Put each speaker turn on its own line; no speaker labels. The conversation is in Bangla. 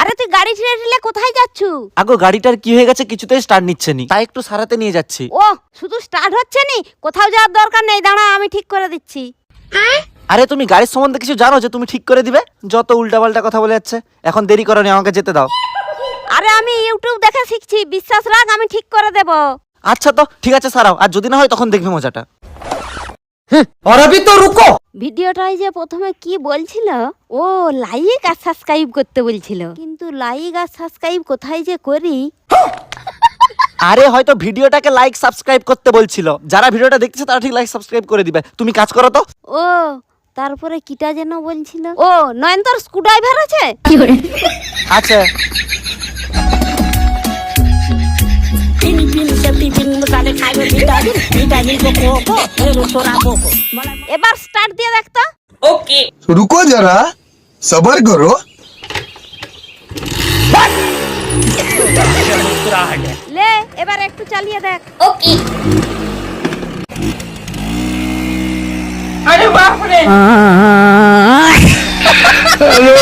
আরে তুই গাড়ি ঠেলে ঠেলে কোথায় যাচ্ছু?
আগো গাড়িটার কি হয়ে গেছে, কিছুতেই স্টার্ট নিচ্ছে নি, তাই একটু সারাতে নিয়ে যাচ্ছি।
ও শুধু স্টার্ট হচ্ছে নি? কোথাও যাওয়ার দরকার নেই, দাঁড়া আমি ঠিক করে দিচ্ছি।
আরে তুমি গাড়ির সম্বন্ধে কিছু জানো যে তুমি ঠিক করে দিবে? যত উল্টাপাল্টা কথা বলে যাচ্ছে। এখন দেরি করনি, আমাকে যেতে দাও।
আরে আমি ইউটিউব দেখে শিখছি, বিশ্বাস রাখ আমি ঠিক করে দেব।
আচ্ছা তো ঠিক আছে, সারাও। আর যদি না হয় তখন দেখবি মজাটা।
और अभी तो रुको।
ভিডিওটাই যে প্রথমে কি বলছিল, ও লাইক আর সাবস্ক্রাইব করতে বলছিল, কিন্তু লাইক আর সাবস্ক্রাইব কোথায় যে করি?
আরে হয়তো ভিডিওটাকে লাইক সাবস্ক্রাইব করতে বলছিল। যারা ভিডিওটা দেখতেছে তারা ঠিক লাইক সাবস্ক্রাইব করে দিবে। তুমি কাজ করো তো।
ও তারপরে কিটা যেন বলছিল, ও নয়নতর স্ক্রুড্রাইভার আছে?
আচ্ছা
এবার স্টার্ট দিয়ে দেখ তো।
रुको जरा सबर करो।
লে এবার একটু চালিয়ে দেখ।
अरे बाप रे।
हेलो